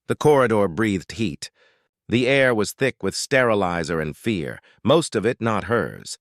The corridor breathed heat. The air was thick with sterilizer and fear, most of it not hers.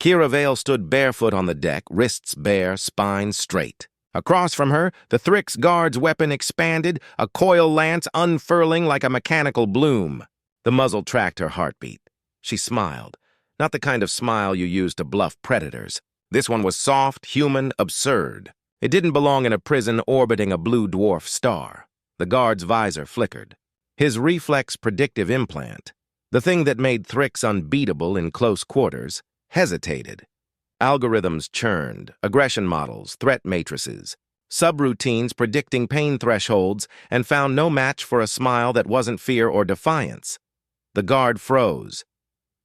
Kira Vale stood barefoot on the deck, wrists bare, spine straight. Across from her, the Thrix guard's weapon expanded, a coil lance unfurling like a mechanical bloom. The muzzle tracked her heartbeat. She smiled. Not the kind of smile you use to bluff predators. This one was soft, human, absurd. It didn't belong in a prison orbiting a blue dwarf star. The guard's visor flickered. His reflex predictive implant, the thing that made Thrix unbeatable in close quarters, hesitated. Algorithms churned, aggression models, threat matrices, subroutines predicting pain thresholds, and found no match for a smile that wasn't fear or defiance. The guard froze.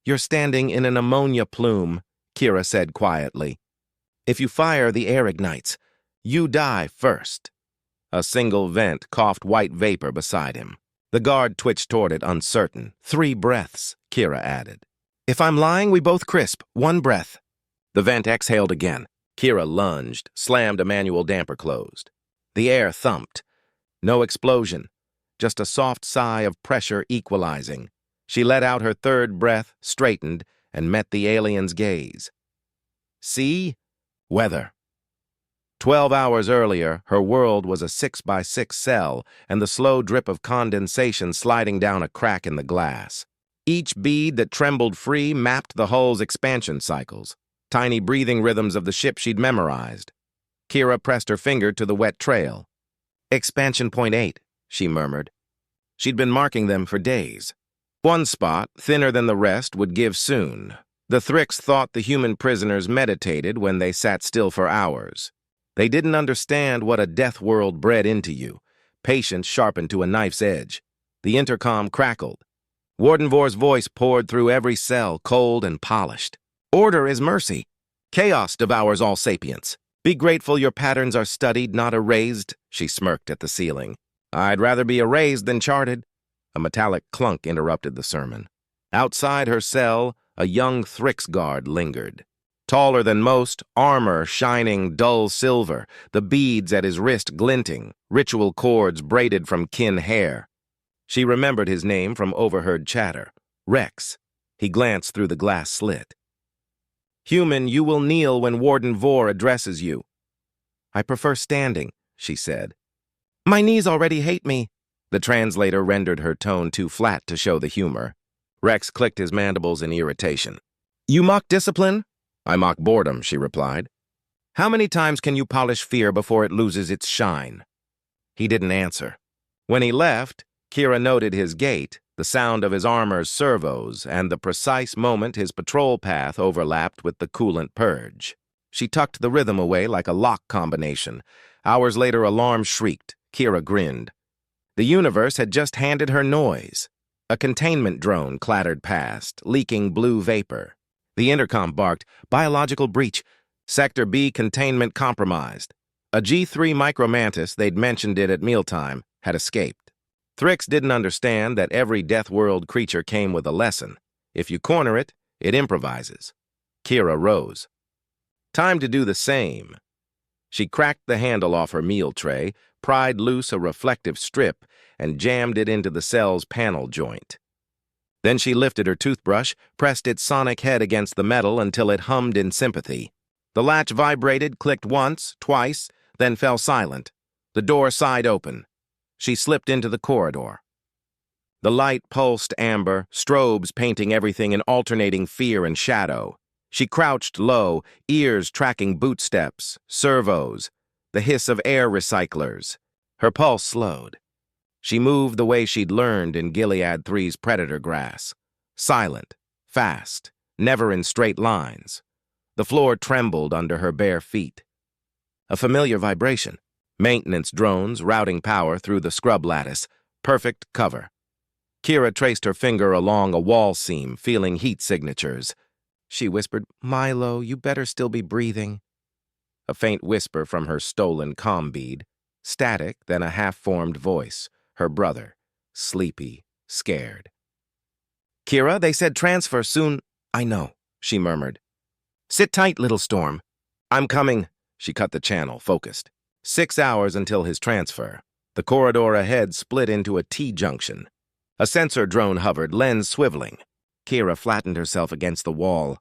"You're standing in an ammonia plume," Kira said quietly. "If you fire, the air ignites. You die first." A single vent coughed white vapor beside him. The guard twitched toward it, uncertain. 3 breaths, Kira added. "If I'm lying, we both crisp. 1 breath." The vent exhaled again. Kira lunged, slammed a manual damper closed. The air thumped. No explosion, just a soft sigh of pressure equalizing. She let out her 3rd breath, straightened, and met the alien's gaze. "See? Weather." 12 hours earlier, her world was a 6x6 cell and the slow drip of condensation sliding down a crack in the glass. Each bead that trembled free mapped the hull's expansion cycles, tiny breathing rhythms of the ship she'd memorized. Kira pressed her finger to the wet trail. "Expansion point 8, she murmured. She'd been marking them for days. One spot, thinner than the rest, would give soon. The Thrix thought the human prisoners meditated when they sat still for hours. They didn't understand what a Deathworld bred into you, patience sharpened to a knife's edge. The intercom crackled. Warden Vor's voice poured through every cell, cold and polished. "Order is mercy. Chaos devours all sapience. Be grateful your patterns are studied, not erased," she smirked at the ceiling. "I'd rather be erased than charted." A metallic clunk interrupted the sermon. Outside her cell, a young Thrix guard lingered. Taller than most, armor shining dull silver, the beads at his wrist glinting, ritual cords braided from kin hair. She remembered his name from overheard chatter. Rex. He glanced through the glass slit. "Human, you will kneel when Warden Vor addresses you." "I prefer standing," she said. "My knees already hate me." The translator rendered her tone too flat to show the humor. Rex clicked his mandibles in irritation. "You mock discipline?" "I mock boredom," she replied. "How many times can you polish fear before it loses its shine?" He didn't answer. When he left, Kira noted his gait, the sound of his armor's servos, and the precise moment his patrol path overlapped with the coolant purge. She tucked the rhythm away like a lock combination. Hours later, alarm shrieked. Kira grinned. The universe had just handed her noise. A containment drone clattered past, leaking blue vapor. The intercom barked, "Biological breach. Sector B containment compromised." A G3 micromantis, they'd mentioned it at mealtime, had escaped. Thrix didn't understand that every Deathworld creature came with a lesson. If you corner it, it improvises. Kira rose. Time to do the same. She cracked the handle off her meal tray, pried loose a reflective strip, and jammed it into the cell's panel joint. Then she lifted her toothbrush, pressed its sonic head against the metal until it hummed in sympathy. The latch vibrated, clicked once, twice, then fell silent. The door sighed open. She slipped into the corridor. The light pulsed amber, strobes painting everything in alternating fear and shadow. She crouched low, ears tracking bootsteps, servos, the hiss of air recyclers. Her pulse slowed. She moved the way she'd learned in Gilead 3's predator grass. Silent, fast, never in straight lines. The floor trembled under her bare feet. A familiar vibration. Maintenance drones routing power through the scrub lattice. Perfect cover. Kira traced her finger along a wall seam, feeling heat signatures. She whispered, "Milo, you better still be breathing." A faint whisper from her stolen comm bead. Static, then a half-formed voice. Her brother, sleepy, scared. "Kira, they said transfer soon." "I know," she murmured. "Sit tight, little storm." "I'm coming." She cut the channel, focused. 6 hours until his transfer. The corridor ahead split into a T-junction. A sensor drone hovered, lens swiveling. Kira flattened herself against the wall.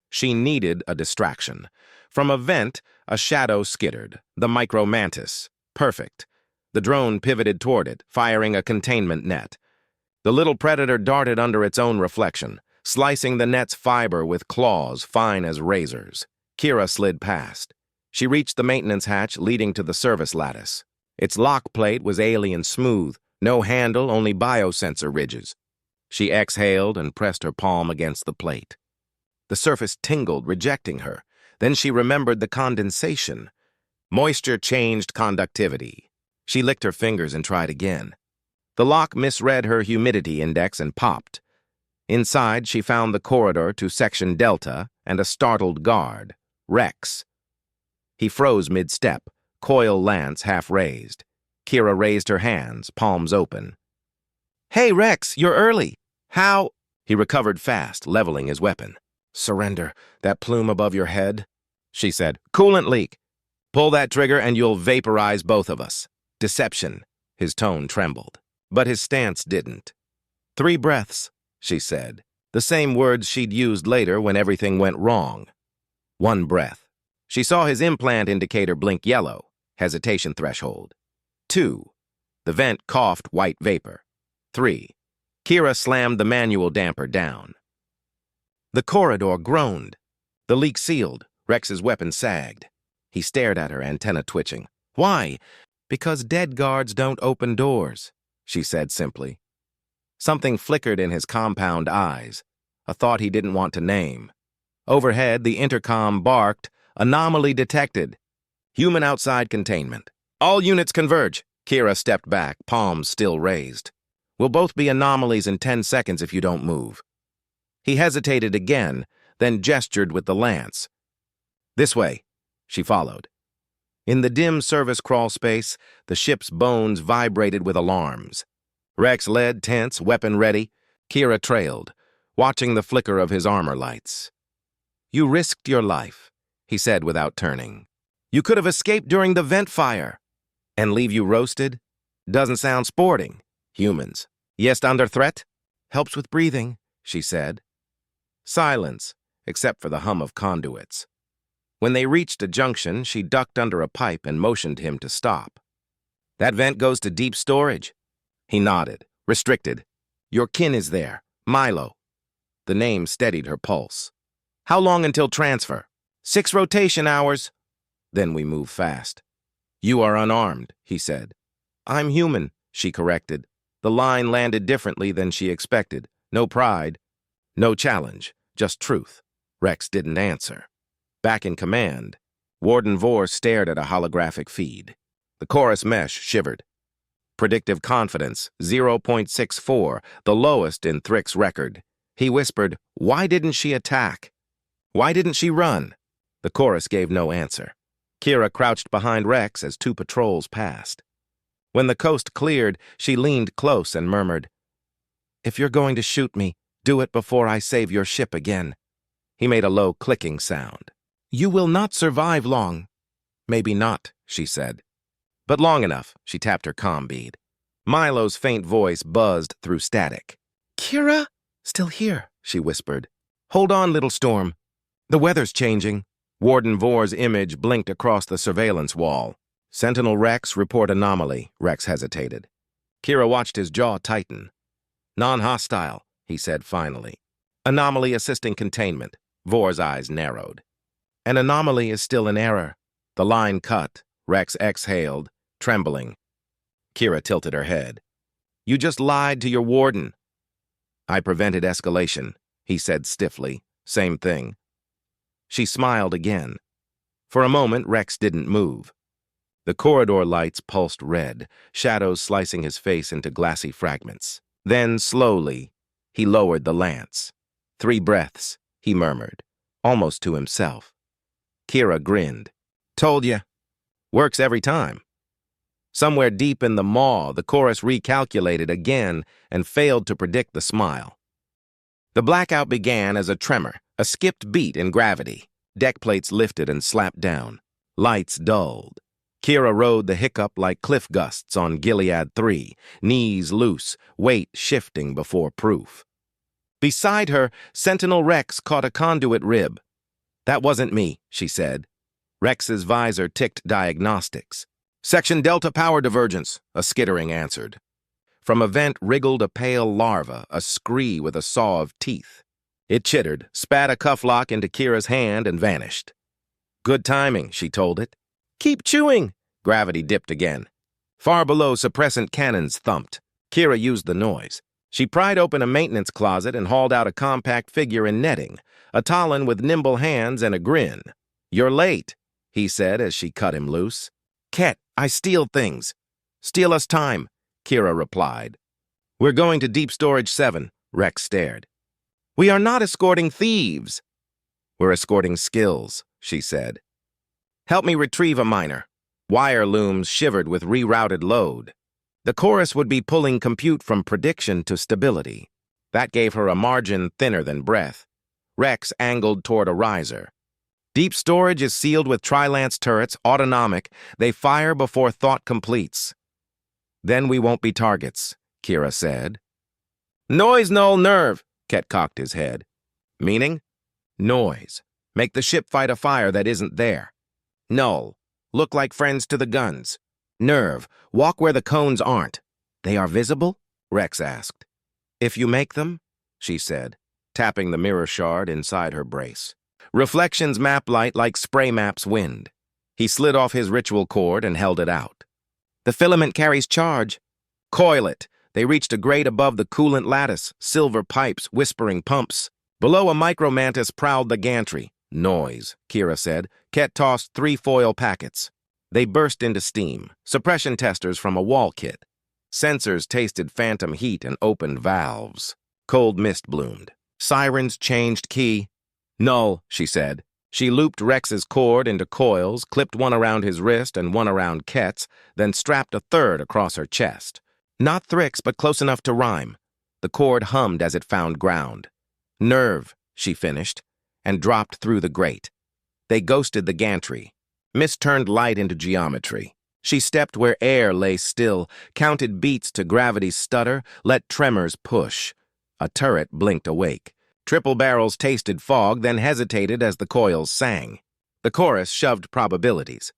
She needed a distraction. From a vent, a shadow skittered. The micro-mantis. Perfect. The drone pivoted toward it, firing a containment net. The little predator darted under its own reflection, slicing the net's fiber with claws fine as razors. Kira slid past. She reached the maintenance hatch leading to the service lattice. Its lock plate was alien smooth, no handle, only biosensor ridges. She exhaled and pressed her palm against the plate. The surface tingled, rejecting her. Then she remembered the condensation. Moisture changed conductivity. She licked her fingers and tried again. The lock misread her humidity index and popped. Inside, she found the corridor to Section Delta and a startled guard, Rex. He froze mid-step, coil lance half raised. Kira raised her hands, palms open. "Hey, Rex, you're early. How?" He recovered fast, leveling his weapon. "Surrender. That plume above your head," she said. "Coolant leak. Pull that trigger and you'll vaporize both of us." "Deception." His tone trembled, but his stance didn't. "3 breaths," she said, the same words she'd used later when everything went wrong. 1 breath. She saw his implant indicator blink yellow, hesitation threshold. 2. The vent coughed white vapor. 3. Kira slammed the manual damper down. The corridor groaned. The leak sealed. Rex's weapon sagged. He stared at her, antenna twitching. "Why?" "Because dead guards don't open doors," she said simply. Something flickered in his compound eyes, a thought he didn't want to name. Overhead, the intercom barked, "Anomaly detected. Human outside containment. All units converge." Kira stepped back, palms still raised. "We'll both be anomalies in 10 seconds if you don't move." He hesitated again, then gestured with the lance. "This way." She followed. In the dim service crawl space, the ship's bones vibrated with alarms. Rex led, tense, weapon ready. Kira trailed, watching the flicker of his armor lights. "You risked your life," he said without turning. "You could have escaped during the vent fire." "And leave you roasted? Doesn't sound sporting." "Humans. Yes, under threat?" "Helps with breathing," she said. Silence, except for the hum of conduits. When they reached a junction, she ducked under a pipe and motioned him to stop. "That vent goes to deep storage." He nodded. "Restricted. Your kin is there. Milo." The name steadied her pulse. "How long until transfer?" 6 rotation hours. "Then we move fast." "You are unarmed," he said. "I'm human," she corrected. The line landed differently than she expected. No pride, no challenge, just truth. Rex didn't answer. Back in command, Warden Vore stared at a holographic feed. The chorus mesh shivered. Predictive confidence, 0.64, the lowest in Thrick's record. He whispered, "Why didn't she attack? Why didn't she run?" The chorus gave no answer. Kira crouched behind Rex as 2 patrols passed. When the coast cleared, she leaned close and murmured, "If you're going to shoot me, do it before I save your ship again." He made a low clicking sound. "You will not survive long." "Maybe not," she said. "But long enough," she tapped her comm bead. Milo's faint voice buzzed through static. "Kira?" "Still here," she whispered. "Hold on, little storm. The weather's changing." Warden Vore's image blinked across the surveillance wall. "Sentinel Rex, report anomaly." Rex hesitated. Kira watched his jaw tighten. "Non-hostile," he said finally. "Anomaly assisting containment." Vore's eyes narrowed. "An anomaly is still an error." The line cut. Rex exhaled, trembling. Kira tilted her head. "You just lied to your warden." "I prevented escalation," he said stiffly. "Same thing." She smiled again. For a moment, Rex didn't move. The corridor lights pulsed red, shadows slicing his face into glassy fragments. Then, slowly, he lowered the lance. 3 breaths, he murmured, almost to himself. Kira grinned. "Told ya. Works every time." Somewhere deep in the maw, the chorus recalculated again and failed to predict the smile. The blackout began as a tremor, a skipped beat in gravity. Deck plates lifted and slapped down. Lights dulled. Kira rode the hiccup like cliff gusts on Gilead 3, knees loose, weight shifting before proof. Beside her, Sentinel Rex caught a conduit rib. "That wasn't me," she said. Rex's visor ticked diagnostics. "Section Delta power divergence," a skittering answered. From a vent wriggled a pale larva, a scree with a saw of teeth. It chittered, spat a cufflock into Kira's hand, and vanished. "Good timing," she told it. "Keep chewing!" Gravity dipped again. Far below, suppressant cannons thumped. Kira used the noise. She pried open a maintenance closet and hauled out a compact figure in netting, a Talon with nimble hands and a grin. "You're late," he said as she cut him loose. "Ket, I steal things." "Steal us time," Kira replied. "We're going to Deep Storage 7, Rex stared. "We are not escorting thieves." "We're escorting skills," she said. "Help me retrieve a miner." Wire looms shivered with rerouted load. The chorus would be pulling compute from prediction to stability. That gave her a margin thinner than breath. Rex angled toward a riser. "Deep storage is sealed with Tri-Lance turrets, autonomic. They fire before thought completes." "Then we won't be targets," Kira said. "Noise null nerve," Ket cocked his head. "Meaning?" "Noise. Make the ship fight a fire that isn't there." "Null. Look like friends to the guns." "Nerve. Walk where the cones aren't." "They are visible?" Rex asked. "If you make them," she said, tapping the mirror shard inside her brace. Reflections map light like spray maps wind. He slid off his ritual cord and held it out. "The filament carries charge." "Coil it." They reached a grate above the coolant lattice, silver pipes, whispering pumps. Below, a micromantis prowled the gantry. "Noise," Kira said. Ket tossed 3 foil packets. They burst into steam, suppression testers from a wall kit. Sensors tasted phantom heat and opened valves. Cold mist bloomed. Sirens changed key. "Null," she said. She looped Rex's cord into coils, clipped one around his wrist and one around Ket's, then strapped a third across her chest. Not Thrix, but close enough to rhyme. The cord hummed as it found ground. "Nerve," she finished, and dropped through the grate. They ghosted the gantry. Mist turned light into geometry. She stepped where air lay still, counted beats to gravity's stutter, let tremors push. A turret blinked awake. Triple barrels tasted fog, then hesitated as the coils sang. The chorus shoved probabilities.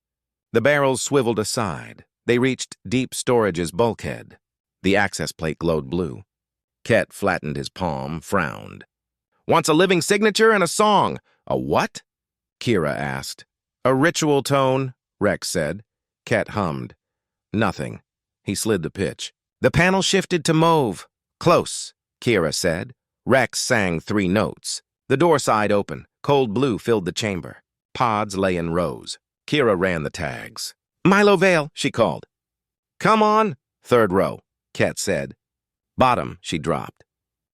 The barrels swiveled aside. They reached Deep Storage's bulkhead. The access plate glowed blue. Ket flattened his palm, frowned. "Wants a living signature and a song." "A what?" Kira asked. "A ritual tone," Rex said. Ket hummed. "Nothing." He slid the pitch. The panel shifted to mauve. "Close," Kira said. Rex sang 3 notes. The door side open. Cold blue filled the chamber. Pods lay in rows. Kira ran the tags. "Milo Vale," she called. "Come on." "Third row," Ket said. "Bottom," she dropped.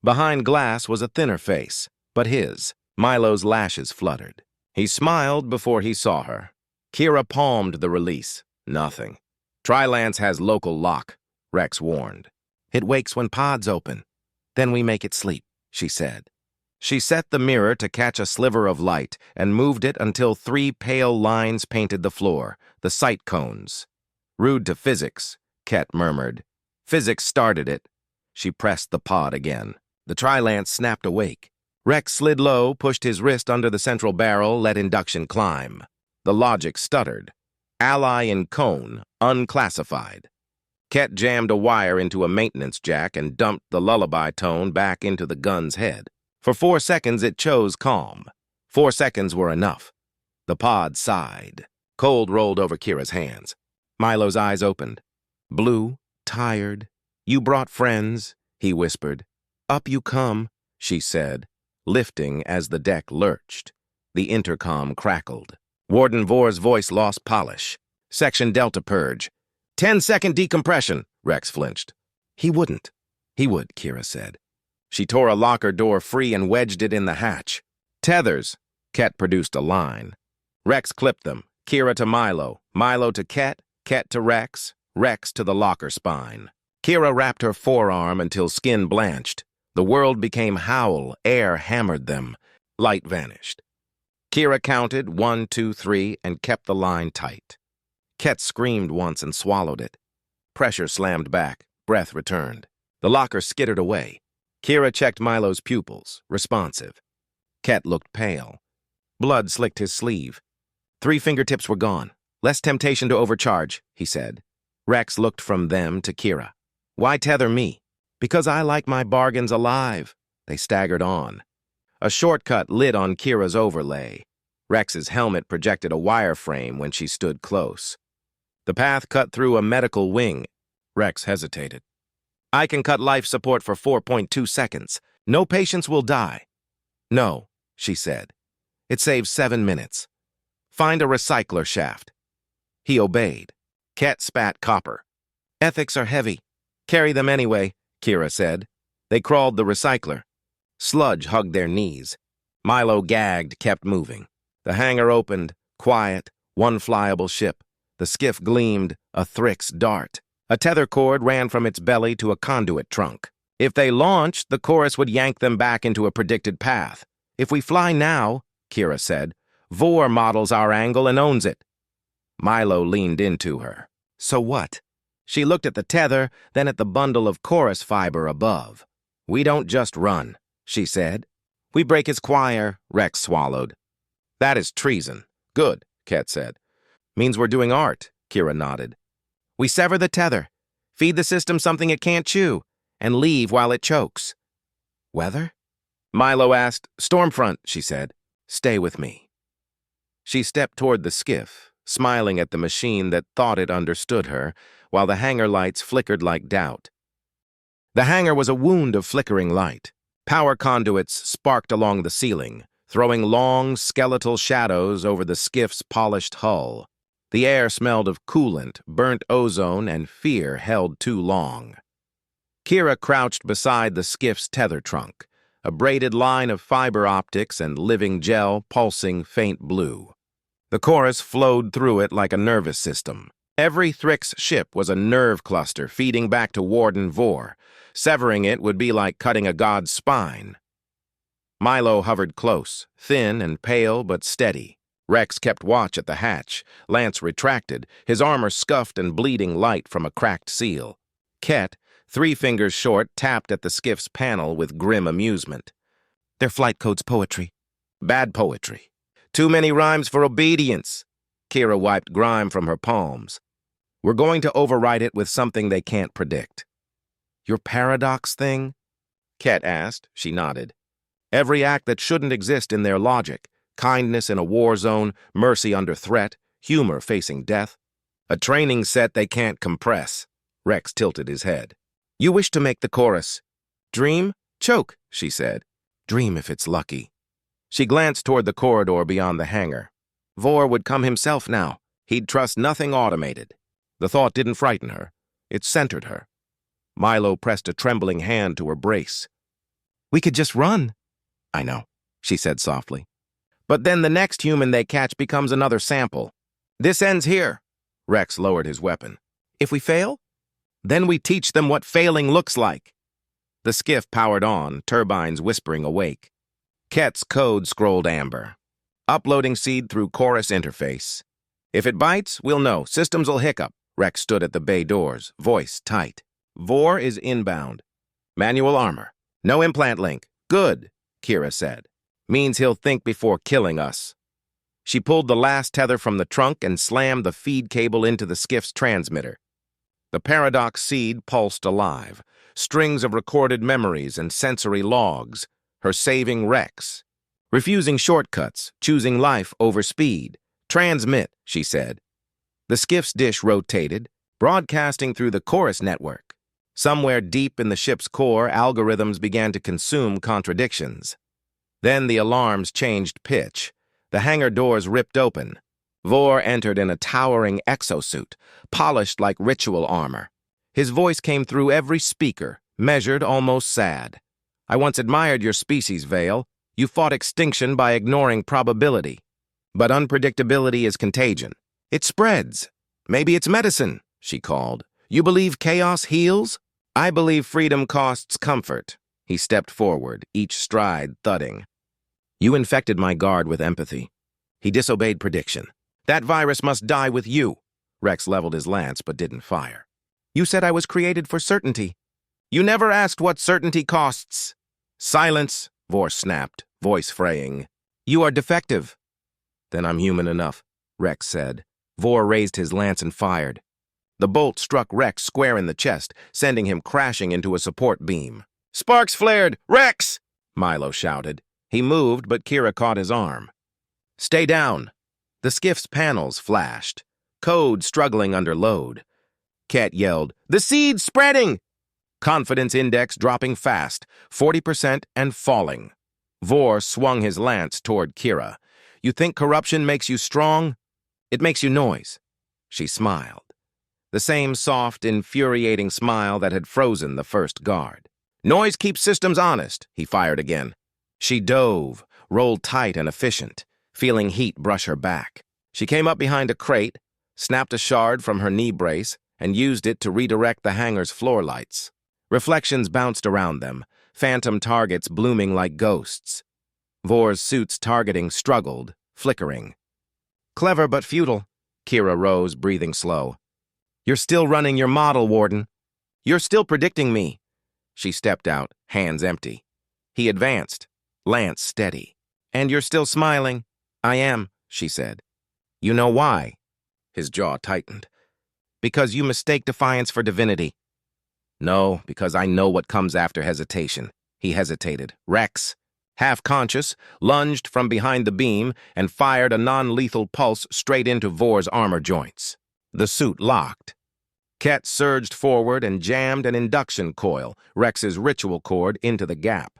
Behind glass was a thinner face, but his. Milo's lashes fluttered. He smiled before he saw her. Kira palmed the release. "Nothing." "Tri-Lance has local lock," Rex warned. "It wakes when pods open. Then we make it sleep," she said. She set the mirror to catch a sliver of light and moved it until 3 pale lines painted the floor, the sight cones. "Rude to physics," Ket murmured. "Physics started it." She pressed the pod again. The Tri-Lance snapped awake. Rex slid low, pushed his wrist under the central barrel, let induction climb. The logic stuttered. Ally in cone, unclassified. Ket jammed a wire into a maintenance jack and dumped the lullaby tone back into the gun's head. For 4 seconds, it chose calm. 4 seconds were enough. The pod sighed. Cold rolled over Kira's hands. Milo's eyes opened. "Blue, tired. You brought friends," he whispered. "Up you come," she said, lifting as the deck lurched. The intercom crackled. Warden Vor's voice lost polish. "Section Delta purge. 10-second decompression," Rex flinched. "He wouldn't." "He would," Kira said. She tore a locker door free and wedged it in the hatch. "Tethers." Ket produced a line. Rex clipped them. Kira to Milo, Milo to Ket, Ket to Rex, Rex to the locker spine. Kira wrapped her forearm until skin blanched. The world became howl, air hammered them. Light vanished. Kira counted 1, 2, 3 and kept the line tight. Ket screamed once and swallowed it. Pressure slammed back. Breath returned. The locker skittered away. Kira checked Milo's pupils, responsive. Ket looked pale. Blood slicked his sleeve. 3 fingertips were gone. Less temptation to overcharge, he said. Rex looked from them to Kira. Why tether me? Because I like my bargains alive. They staggered on. A shortcut lit on Kira's overlay. Rex's helmet projected a wireframe when she stood close. The path cut through a medical wing. Rex hesitated. I can cut life support for 4.2 seconds. No patients will die. No, she said. It saves 7 minutes. Find a recycler shaft. He obeyed. Ket spat copper. Ethics are heavy. Carry them anyway, Kira said. They crawled the recycler. Sludge hugged their knees. Milo gagged, kept moving. The hangar opened, quiet, one flyable ship. The skiff gleamed, a Thrix dart. A tether cord ran from its belly to a conduit trunk. If they launched, the chorus would yank them back into a predicted path. If we fly now, Kira said, Vor models our angle and owns it. Milo leaned into her. So what? She looked at the tether, then at the bundle of chorus fiber above. We don't just run, she said. We break his choir, Rex swallowed. That is treason. Good, Ket said. Means we're doing art, Kira nodded. We sever the tether, feed the system something it can't chew, and leave while it chokes. Weather? Milo asked. Stormfront, she said. Stay with me. She stepped toward the skiff, smiling at the machine that thought it understood her, while the hangar lights flickered like doubt. The hangar was a wound of flickering light. Power conduits sparked along the ceiling, throwing long, skeletal shadows over the skiff's polished hull. The air smelled of coolant, burnt ozone, and fear held too long. Kira crouched beside the skiff's tether trunk, a braided line of fiber optics and living gel pulsing faint blue. The chorus flowed through it like a nervous system. Every Thrix ship was a nerve cluster feeding back to Warden Vor. Severing it would be like cutting a god's spine. Milo hovered close, thin and pale but steady. Rex kept watch at the hatch. Lance retracted, his armor scuffed and bleeding light from a cracked seal. Ket, 3 fingers short, tapped at the skiff's panel with grim amusement. Their flight code's poetry. Bad poetry. Too many rhymes for obedience. Kira wiped grime from her palms. We're going to override it with something they can't predict. Your paradox thing? Ket asked. She nodded. Every act that shouldn't exist in their logic. Kindness in a war zone, mercy under threat, humor facing death. A training set they can't compress. Rex tilted his head. You wish to make the chorus. Dream? Choke, she said. Dream if it's lucky. She glanced toward the corridor beyond the hangar. Vor would come himself now. He'd trust nothing automated. The thought didn't frighten her. It centered her. Milo pressed a trembling hand to her brace. We could just run. I know, she said softly. But then the next human they catch becomes another sample. This ends here. Rex lowered his weapon. If we fail? Then we teach them what failing looks like. The skiff powered on, turbines whispering awake. Ket's code scrolled amber. Uploading seed through chorus interface. If it bites, we'll know. Systems'll hiccup. Rex stood at the bay doors, voice tight. Vor is inbound. Manual armor. No implant link. Good, Kira said. Means he'll think before killing us. She pulled the last tether from the trunk and slammed the feed cable into the skiff's transmitter. The paradox seed pulsed alive. Strings of recorded memories and sensory logs. Her saving Rex. Refusing shortcuts, choosing life over speed. Transmit, she said. The skiff's dish rotated, broadcasting through the chorus network. Somewhere deep in the ship's core, algorithms began to consume contradictions. Then the alarms changed pitch. The hangar doors ripped open. Vor entered in a towering exosuit, polished like ritual armor. His voice came through every speaker, measured, almost sad. I once admired your species, Vale. You fought extinction by ignoring probability. But unpredictability is contagion. It spreads. Maybe it's medicine, she called. You believe chaos heals? I believe freedom costs comfort. He stepped forward, each stride thudding. You infected my guard with empathy. He disobeyed prediction. That virus must die with you. Rex leveled his lance but didn't fire. You said I was created for certainty. You never asked what certainty costs. Silence, Vor snapped, voice fraying. You are defective. Then I'm human enough, Rex said. Vor raised his lance and fired. The bolt struck Rex square in the chest, sending him crashing into a support beam. Sparks flared! Rex! Milo shouted. He moved, but Kira caught his arm. Stay down! The skiff's panels flashed, code struggling under load. Ket yelled, The seed's spreading! Confidence index dropping fast, 40% and falling. Vor swung his lance toward Kira. You think corruption makes you strong? It makes you noise. She smiled. The same soft, infuriating smile that had frozen the first guard. Noise keeps systems honest, he fired again. She dove, rolled tight and efficient, feeling heat brush her back. She came up behind a crate, snapped a shard from her knee brace, and used it to redirect the hangar's floor lights. Reflections bounced around them, phantom targets blooming like ghosts. Vor's suit's targeting struggled, flickering. Clever but futile. Kira rose, breathing slow. You're still running your model, Warden. You're still predicting me. She stepped out, hands empty. He advanced, lance steady. And you're still smiling? I am, she said. You know why? His jaw tightened. Because you mistake defiance for divinity. No, because I know what comes after hesitation. He hesitated. Rex, half-conscious, lunged from behind the beam and fired a non-lethal pulse straight into Vor's armor joints. The suit locked. Ket surged forward and jammed an induction coil, Rex's ritual cord, into the gap.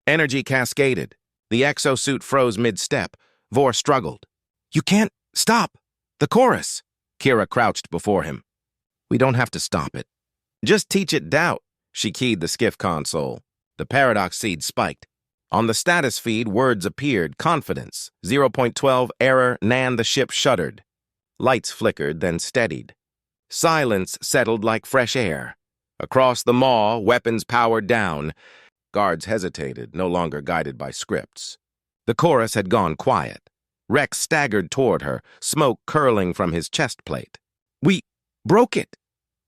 Energy cascaded. The exosuit froze mid-step. Vor struggled. You can't stop! The chorus! Kira crouched before him. We don't have to stop it. Just teach it doubt. She keyed the skiff console. The paradox seed spiked. On the status feed, words appeared. Confidence. 0.12 error. Nan the ship shuddered. Lights flickered, then steadied. Silence settled like fresh air. Across the maw, weapons powered down. Guards hesitated, no longer guided by scripts. The chorus had gone quiet. Rex staggered toward her, smoke curling from his chest plate. We broke it.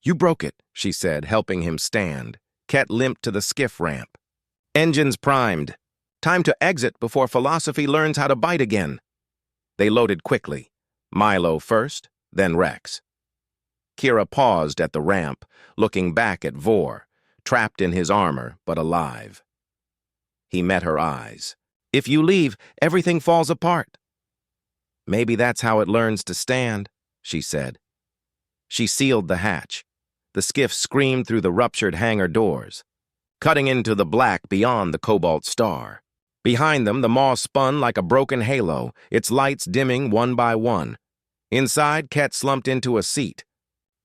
You broke it, she said, helping him stand. Ket limped to the skiff ramp. Engines primed. Time to exit before philosophy learns how to bite again. They loaded quickly. Milo first, then Rex. Kira paused at the ramp, looking back at Vor, trapped in his armor but alive. He met her eyes. If you leave, everything falls apart. Maybe that's how it learns to stand, she said. She sealed the hatch. The skiff screamed through the ruptured hangar doors, cutting into the black beyond the cobalt star. Behind them, the maw spun like a broken halo, its lights dimming one by one. Inside, Ket slumped into a seat.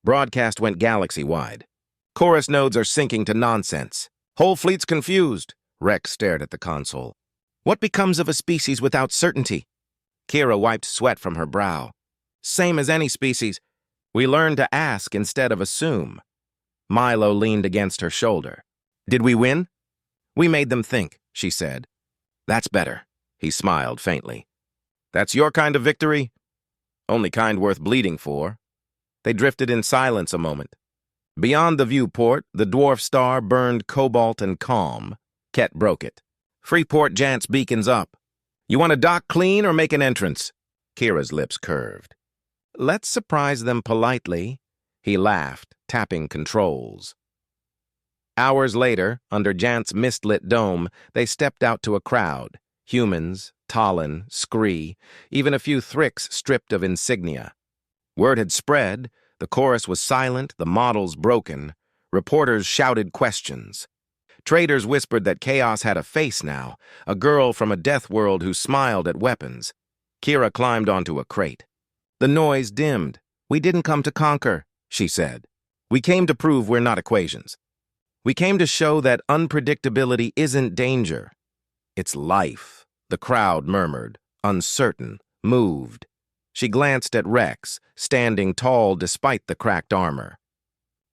Broadcast went galaxy-wide. Chorus nodes are sinking to nonsense. Whole fleet's confused. Rex stared at the console. What becomes of a species without certainty? Kira wiped sweat from her brow. Same as any species. We learn to ask instead of assume. Milo leaned against her shoulder. Did we win? We made them think, she said. That's better. He smiled faintly. That's your kind of victory? Only kind worth bleeding for. They drifted in silence a moment. Beyond the viewport, the dwarf star burned cobalt and calm. Ket broke it. Freeport Jant's beacons up. You want to dock clean or make an entrance? Kira's lips curved. Let's surprise them politely. He laughed, tapping controls. Hours later, under Jant's mist-lit dome, they stepped out to a crowd. Humans, Talon, Scree, even a few Thrix stripped of insignia. Word had spread, the chorus was silent, the models broken. Reporters shouted questions. Traders whispered that chaos had a face now, a girl from a Deathworld who smiled at weapons. Kira climbed onto a crate. The noise dimmed. We didn't come to conquer, she said. We came to prove we're not equations. We came to show that unpredictability isn't danger. It's life, the crowd murmured, uncertain, moved. She glanced at Rex, standing tall despite the cracked armor.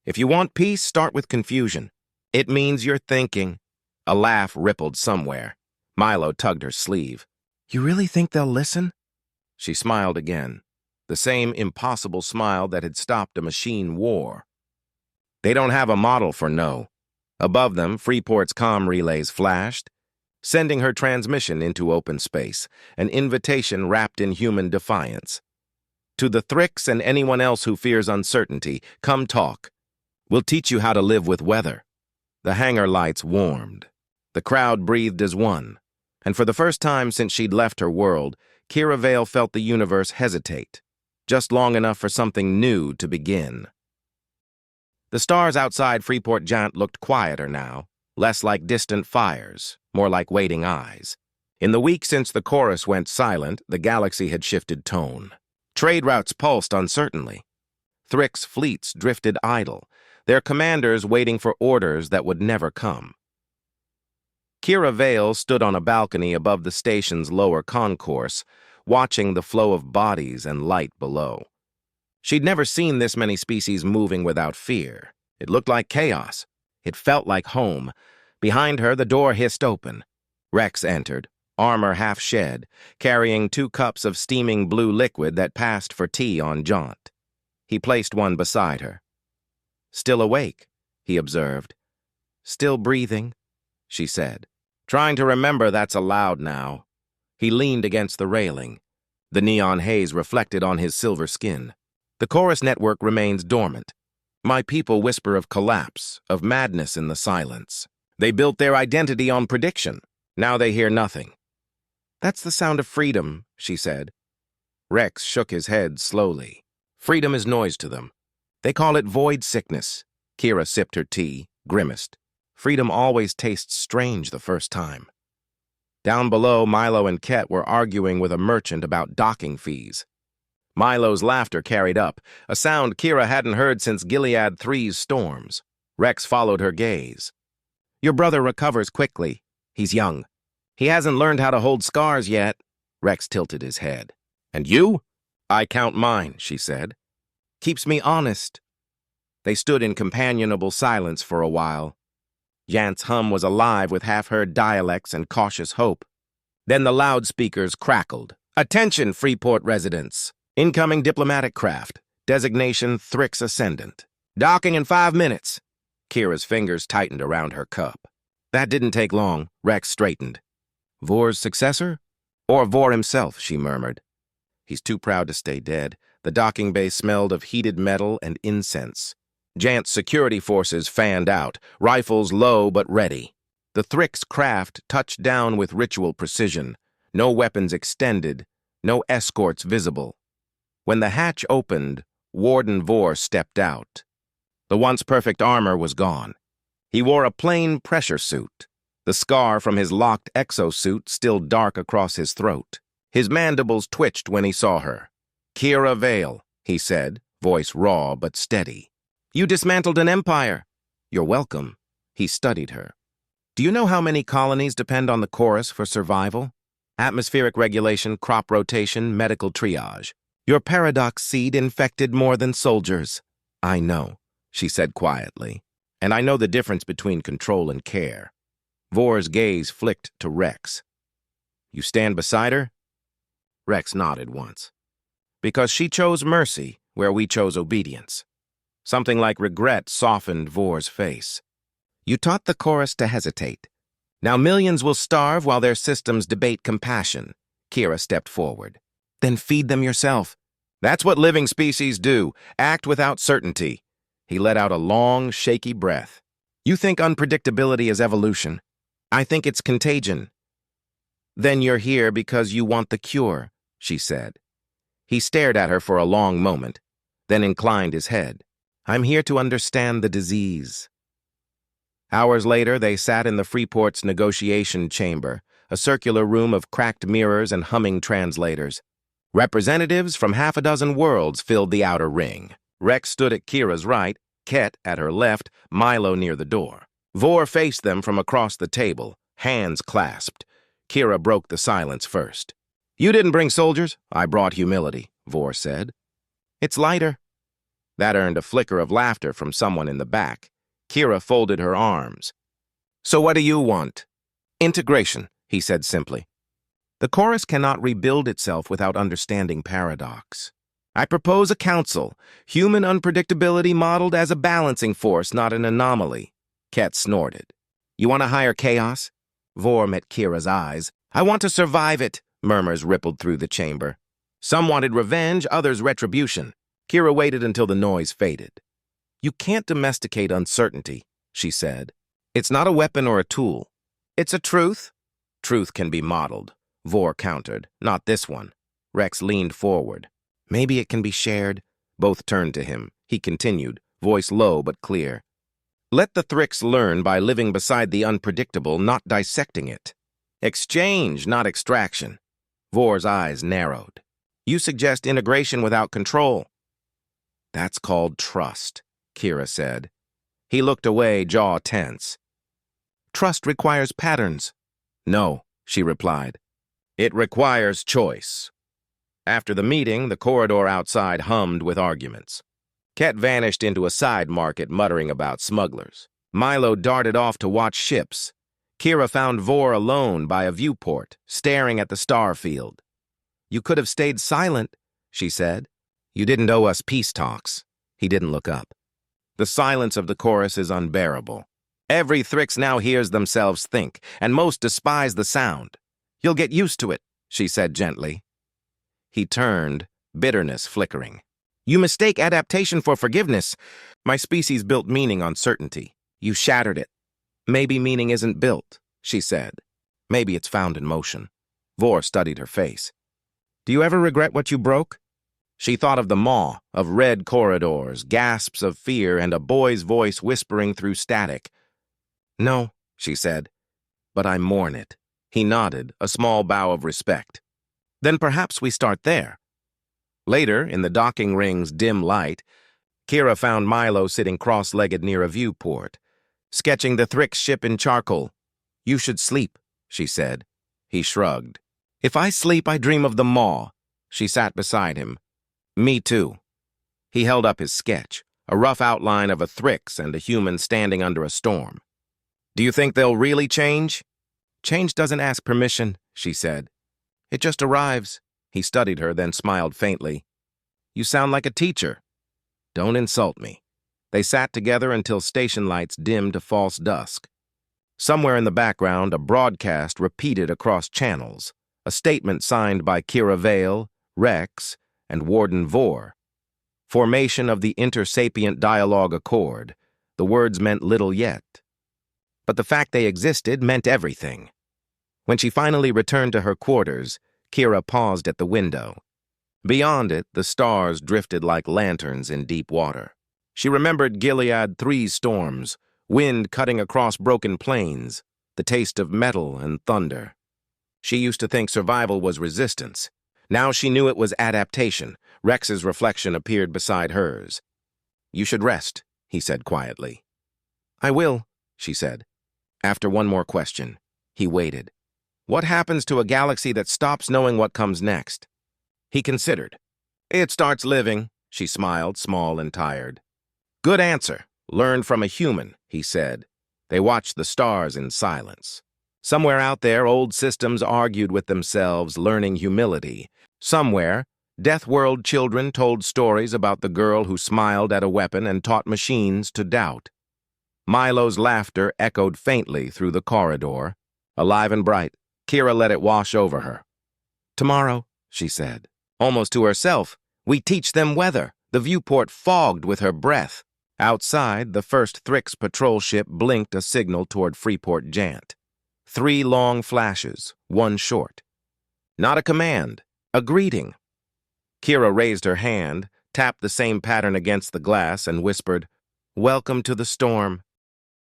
If you want peace, start with confusion. It means you're thinking. A laugh rippled somewhere. Milo tugged her sleeve. You really think they'll listen? She smiled again. the same impossible smile that had stopped a machine war. They don't have a model for no. Above them, Freeport's comm relays flashed, sending her transmission into open space, an invitation wrapped in human defiance. To the Thrix and anyone else who fears uncertainty, come talk. We'll teach you how to live with weather. The hangar lights warmed. The crowd breathed as one. And for the first time since she'd left her world, Kira Vale felt the universe hesitate, just long enough for something new to begin. The stars outside Freeport Jant looked quieter now, less like distant fires, more like waiting eyes. In the week since the chorus went silent, the galaxy had shifted tone. Trade routes pulsed uncertainly. Thrix fleets drifted idle, their commanders waiting for orders that would never come. Kira Vale stood on a balcony above the station's lower concourse, watching the flow of bodies and light below. She'd never seen this many species moving without fear. It looked like chaos. It felt like home. Behind her, the door hissed open. Rex entered, armor half shed, carrying 2 cups of steaming blue liquid that passed for tea on jaunt. He placed one beside her. "Still awake," he observed. "Still breathing," she said. "Trying to remember that's allowed now." He leaned against the railing. The neon haze reflected on his silver skin. "The chorus network remains dormant. My people whisper of collapse, of madness in the silence. They built their identity on prediction. Now they hear nothing." "That's the sound of freedom," she said. Rex shook his head slowly. "Freedom is noise to them. They call it void sickness." Kira sipped her tea, grimaced. Freedom always tastes strange the first time. Down below, Milo and Ket were arguing with a merchant about docking fees. Milo's laughter carried up, a sound Kira hadn't heard since Gilead 3's storms. Rex followed her gaze. "Your brother recovers quickly. He's young. He hasn't learned how to hold scars yet." Rex tilted his head. "And you?" "I count mine," she said. "Keeps me honest." They stood in companionable silence for a while. Jant's hum was alive with half-heard dialects and cautious hope. Then the loudspeakers crackled. "Attention, Freeport residents. Incoming diplomatic craft. Designation Thrix Ascendant. Docking in 5 minutes." Kira's fingers tightened around her cup. That didn't take long. Rex straightened. "Vor's successor? Or Vor himself," she murmured. "He's too proud to stay dead." The docking bay smelled of heated metal and incense. Jant's security forces fanned out, rifles low but ready. The Thrix craft touched down with ritual precision. No weapons extended, no escorts visible. When the hatch opened, Warden Vor stepped out. The once perfect armor was gone. He wore a plain pressure suit, the scar from his locked exosuit still dark across his throat. His mandibles twitched when he saw her. "Kira Vale," he said, voice raw but steady. "You dismantled an empire." "You're welcome." He studied her. "Do you know how many colonies depend on the chorus for survival? Atmospheric regulation, crop rotation, medical triage. Your paradox seed infected more than soldiers." "I know," she said quietly. "And I know the difference between control and care." Vor's gaze flicked to Rex. "You stand beside her?" Rex nodded once. "Because she chose mercy where we chose obedience." Something like regret softened Vor's face. "You taught the chorus to hesitate. Now millions will starve while their systems debate compassion." Kira stepped forward. "Then feed them yourself." "That's what living species do, act without certainty." He let out a long, shaky breath. "You think unpredictability is evolution. I think it's contagion." "Then you're here because you want the cure," she said. He stared at her for a long moment, then inclined his head. "I'm here to understand the disease." Hours later, they sat in the Freeport's negotiation chamber, a circular room of cracked mirrors and humming translators. Representatives from 6 worlds filled the outer ring. Rex stood at Kira's right, Ket at her left, Milo near the door. Vor faced them from across the table, hands clasped. Kira broke the silence first. "You didn't bring soldiers." "I brought humility," Vor said. "It's lighter." That earned a flicker of laughter from someone in the back. Kira folded her arms. "So what do you want?" "Integration," he said simply. "The chorus cannot rebuild itself without understanding paradox. I propose a council, human unpredictability modeled as a balancing force, not an anomaly. Ket snorted. You want to hire chaos? Vor met Kira's eyes. I want to survive it, murmurs rippled through the chamber. Some wanted revenge, others retribution. Kira waited until the noise faded. You can't domesticate uncertainty, she said. It's not a weapon or a tool. It's a truth. Truth can be modeled, Vor countered. Not this one. Rex leaned forward. Maybe it can be shared. Both turned to him. He continued, voice low but clear. Let the Thrix learn by living beside the unpredictable, not dissecting it. Exchange, not extraction. Vor's eyes narrowed. You suggest integration without control. That's called trust, Kira said. He looked away, jaw tense. Trust requires patterns. No, she replied. It requires choice. After the meeting, the corridor outside hummed with arguments. Ket vanished into a side market muttering about smugglers. Milo darted off to watch ships. Kira found Vor alone by a viewport, staring at the star field. You could have stayed silent, she said. You didn't owe us peace talks. He didn't look up. The silence of the chorus is unbearable. Every Thrix now hears themselves think, and most despise the sound. You'll get used to it, she said gently. He turned, bitterness flickering. You mistake adaptation for forgiveness. My species built meaning on certainty. You shattered it. Maybe meaning isn't built, she said. Maybe it's found in motion. Vor studied her face. Do you ever regret what you broke? She thought of the maw, of red corridors, gasps of fear, and a boy's voice whispering through static. No, she said, but I mourn it. He nodded, a small bow of respect. Then perhaps we start there. Later, in the docking ring's dim light, Kira found Milo sitting cross-legged near a viewport, sketching the Thrix ship in charcoal. You should sleep, she said. He shrugged. If I sleep, I dream of the maw. She sat beside him. Me too. He held up his sketch, a rough outline of a Thrix and a human standing under a storm. Do you think they'll really change? Change doesn't ask permission, she said. It just arrives. He studied her, then smiled faintly. You sound like a teacher. Don't insult me. They sat together until station lights dimmed to false dusk. Somewhere in the background, a broadcast repeated across channels, a statement signed by Kira Vale, Rex, and Warden Vor. Formation of the Intersapient Dialogue Accord. The words meant little yet. But the fact they existed meant everything. When she finally returned to her quarters, Kira paused at the window. Beyond it, the stars drifted like lanterns in deep water. She remembered Gilead 3's storms, wind cutting across broken plains, the taste of metal and thunder. She used to think survival was resistance. Now she knew it was adaptation. Rex's reflection appeared beside hers. You should rest, he said quietly. I will, she said. After one more question, he waited. What happens to a galaxy that stops knowing what comes next? He considered. It starts living, she smiled, small and tired. Good answer. Learned from a human, he said. They watched the stars in silence. Somewhere out there, old systems argued with themselves, learning humility. Somewhere, Deathworld children told stories about the girl who smiled at a weapon and taught machines to doubt. Milo's laughter echoed faintly through the corridor. Alive and bright, Kira let it wash over her. Tomorrow, she said, almost to herself, we teach them weather. The viewport fogged with her breath. Outside, the first Thrix patrol ship blinked a signal toward Freeport Jant. 3 long flashes, 1 short. Not a command, a greeting. Kira raised her hand, tapped the same pattern against the glass, and whispered, Welcome to the storm.